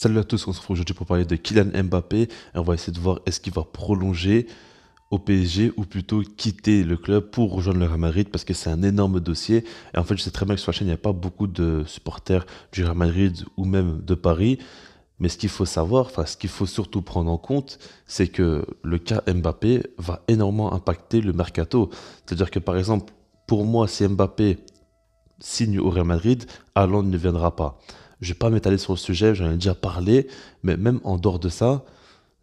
Salut à tous, on se retrouve aujourd'hui pour parler de Kylian Mbappé et on va essayer de voir est-ce qu'il va prolonger au PSG ou plutôt quitter le club pour rejoindre le Real Madrid parce que c'est un énorme dossier. Et en fait, je sais très bien que sur la chaîne, il n'y a pas beaucoup de supporters du Real Madrid ou même de Paris. Mais ce qu'il faut savoir, enfin, ce qu'il faut surtout prendre en compte, c'est que le cas Mbappé va énormément impacter le mercato. C'est-à-dire que par exemple, pour moi, si Mbappé signe au Real Madrid, Haaland ne viendra pas. Je ne vais pas m'étaler sur le sujet, j'en ai déjà parlé, mais même en dehors de ça,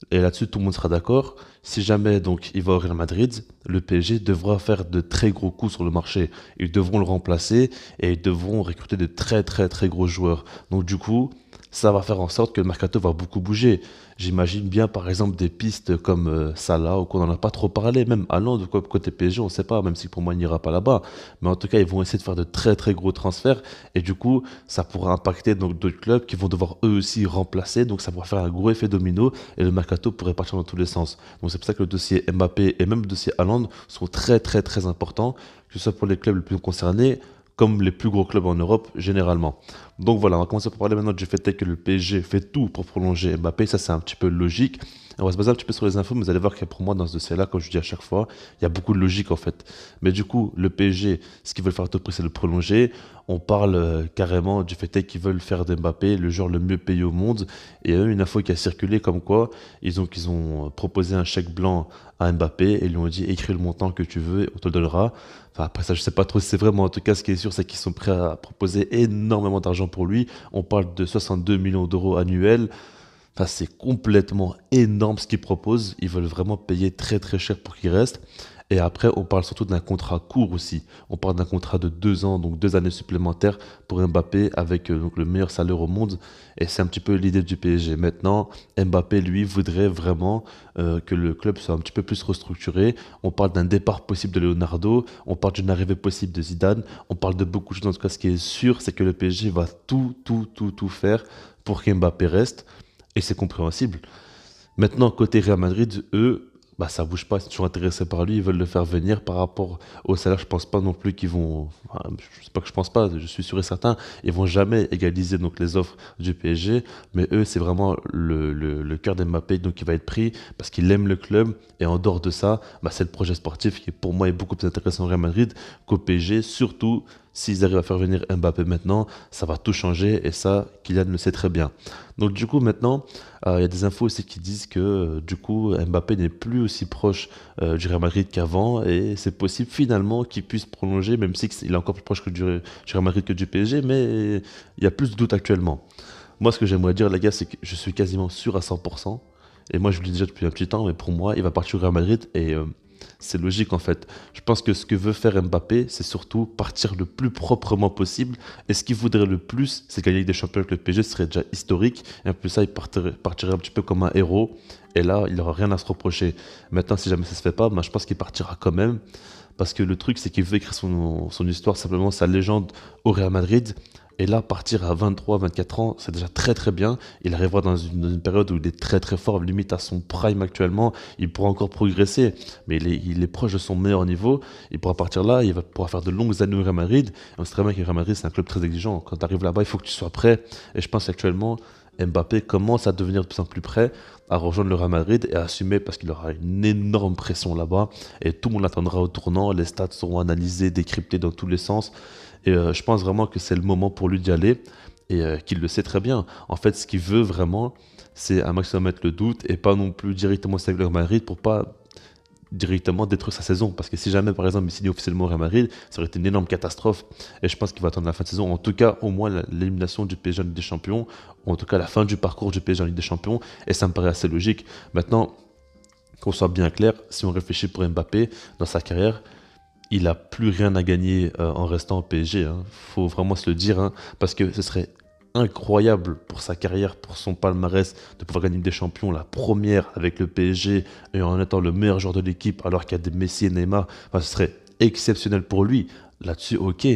et là-dessus tout le monde sera d'accord, si jamais donc il va au Real Madrid, le PSG devra faire de très gros coups sur le marché. Ils devront le remplacer et ils devront recruter de très très très gros joueurs. Donc du coup, ça va faire en sorte que le mercato va beaucoup bouger. J'imagine bien par exemple des pistes comme Salah ou qu'on n'en a pas trop parlé, même Haaland ou côté PSG, on ne sait pas, même si pour moi il n'ira pas là-bas. Mais en tout cas, ils vont essayer de faire de très très gros transferts et du coup, ça pourra impacter donc d'autres clubs qui vont devoir eux aussi remplacer. Donc ça pourra faire un gros effet domino et le mercato pourrait partir dans tous les sens. Donc c'est pour ça que le dossier Mbappé et même le dossier Haaland sont très très très importants, que ce soit pour les clubs les plus concernés comme les plus gros clubs en Europe généralement. Donc voilà, on va commencer par parler maintenant du fait que le PSG fait tout pour prolonger Mbappé, ça c'est un petit peu logique. On va se baser un petit peu sur les infos, mais vous allez voir que pour moi dans ce dossier-là, comme je dis à chaque fois, il y a beaucoup de logique en fait. Mais du coup, le PSG, ce qu'ils veulent faire à tout prix, c'est le prolonger. On parle carrément du fait qu'ils veulent faire d'Mbappé le joueur le mieux payé au monde. Et il y a même une info qui a circulé comme quoi ils ont proposé un chèque blanc à Mbappé et ils lui ont dit écris le montant que tu veux, on te le donnera. Enfin, après ça, je sais pas trop si c'est vrai, mais en tout cas, ce qui est sûr, c'est qu'ils sont prêts à proposer énormément d'argent pour lui. On parle de 62 millions d'euros annuels. Enfin, c'est complètement énorme ce qu'ils proposent. Ils veulent vraiment payer très très cher pour qu'il reste. Et après, on parle surtout d'un contrat court aussi. On parle d'un contrat de 2 ans, donc 2 années supplémentaires pour Mbappé avec donc le meilleur salaire au monde. Et c'est un petit peu l'idée du PSG. Maintenant, Mbappé, lui, voudrait vraiment que le club soit un petit peu plus restructuré. On parle d'un départ possible de Leonardo. On parle d'une arrivée possible de Zidane. On parle de beaucoup de choses. En tout cas, ce qui est sûr, c'est que le PSG va tout faire pour qu'Mbappé reste. Et c'est compréhensible. Maintenant, côté Real Madrid, eux, bah, ça bouge pas, ils sont toujours intéressés par lui, ils veulent le faire venir par rapport au salaire. Je pense pas non plus qu'ils vont. Enfin, je sais pas que je pense pas, je suis sûr et certain, ils vont jamais égaliser donc les offres du PSG. Mais eux, c'est vraiment le cœur d'Mbappé donc qui va être pris parce qu'il aime le club. Et en dehors de ça, bah, c'est le projet sportif qui pour moi est beaucoup plus intéressant au Real Madrid qu'au PSG, surtout. S'ils arrivent à faire venir Mbappé maintenant, ça va tout changer et ça, Kylian le sait très bien. Donc du coup maintenant, il y a des infos aussi qui disent que du coup Mbappé n'est plus aussi proche du Real Madrid qu'avant et c'est possible finalement qu'il puisse prolonger, même si il est encore plus proche du Real Madrid que du PSG, mais il y a plus de doutes actuellement. Moi ce que j'aimerais dire les gars, c'est que je suis quasiment sûr à 100%, et moi je vous le dis déjà depuis un petit temps, mais pour moi il va partir au Real Madrid et c'est logique en fait. Je pense que ce que veut faire Mbappé, c'est surtout partir le plus proprement possible. Et ce qu'il voudrait le plus, c'est gagner avec des champions avec le PSG, ce serait déjà historique. Et en plus ça, il partirait un petit peu comme un héros. Et là, il n'aura rien à se reprocher. Maintenant, si jamais ça se fait pas, ben, je pense qu'il partira quand même. Parce que le truc, c'est qu'il veut écrire son histoire, simplement sa légende au Real Madrid. Et là, partir à 23, 24 ans, c'est déjà très très bien. Il arrivera dans une période où il est très très fort, limite à son prime actuellement. Il pourra encore progresser, mais il est proche de son meilleur niveau. Il pourra partir là, il va pouvoir faire de longues années au Real Madrid. Et on sait très bien que le Real Madrid, c'est un club très exigeant. Quand tu arrives là-bas, il faut que tu sois prêt. Et je pense qu'actuellement, Mbappé commence à devenir de plus en plus prêt à rejoindre le Real Madrid et à assumer parce qu'il aura une énorme pression là-bas et tout le monde l'attendra au tournant, les stats seront analysés, décryptés dans tous les sens et je pense vraiment que c'est le moment pour lui d'y aller et qu'il le sait très bien. En fait, ce qu'il veut vraiment, c'est un maximum mettre le doute et pas non plus directement avec le Real Madrid pour pas directement détruire sa saison. Parce que si jamais, par exemple, il signe officiellement au Real Madrid, ça aurait été une énorme catastrophe. Et je pense qu'il va attendre la fin de saison. En tout cas, au moins l'élimination du PSG en Ligue des Champions, ou en tout cas la fin du parcours du PSG en Ligue des Champions. Et ça me paraît assez logique. Maintenant, qu'on soit bien clair, si on réfléchit pour Mbappé dans sa carrière, il n'a plus rien à gagner en restant au PSG. Il faut vraiment se le dire, hein, parce que ce serait incroyable pour sa carrière, pour son palmarès, de pouvoir gagner des champions, la première avec le PSG, et en étant le meilleur joueur de l'équipe, alors qu'il y a des Messi et Neymar. Enfin, ce serait exceptionnel pour lui. Là-dessus, ok.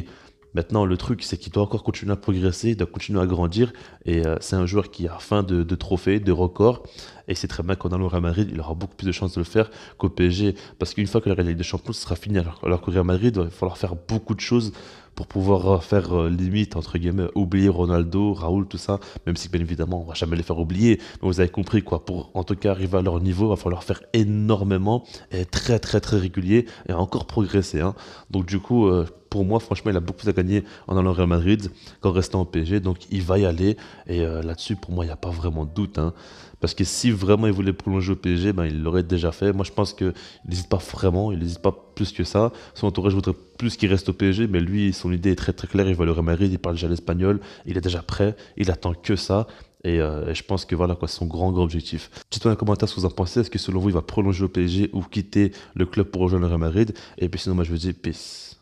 Maintenant, le truc, c'est qu'il doit encore continuer à progresser, il doit continuer à grandir. Et c'est un joueur qui a faim de trophées, de records. Et c'est très bien qu'en allant au Real Madrid, il aura beaucoup plus de chances de le faire qu'au PSG. Parce qu'une fois que la Ligue des Champions, ce sera fini. Alors qu'au Real Madrid, il va falloir faire beaucoup de choses pour pouvoir faire limite, entre guillemets, oublier Ronaldo, Raoul, tout ça, même si bien évidemment on va jamais les faire oublier, mais vous avez compris quoi, pour en tout cas arriver à leur niveau, il va falloir faire énormément, et être très très très régulier, et encore progresser, hein. Donc du coup, pour moi, franchement, il a beaucoup plus à gagner en allant au Real Madrid qu'en restant au PSG, donc il va y aller, et là-dessus, pour moi, il n'y a pas vraiment de doute, hein. Parce que si vraiment il voulait prolonger au PSG, ben, il l'aurait déjà fait. Moi, je pense qu'il n'hésite pas vraiment, il n'hésite pas plus que ça. Son entourage voudrait plus qu'il reste au PSG, mais lui, son idée est très très claire. Il va le Real Madrid, il parle déjà l'espagnol, il est déjà prêt, il attend que ça. Et je pense que voilà quoi, c'est son grand grand objectif. Dites-moi dans les commentaires ce que vous en pensez. Est-ce que selon vous, il va prolonger au PSG ou quitter le club pour rejoindre le Real Madrid? Et puis sinon, moi je vous dis peace.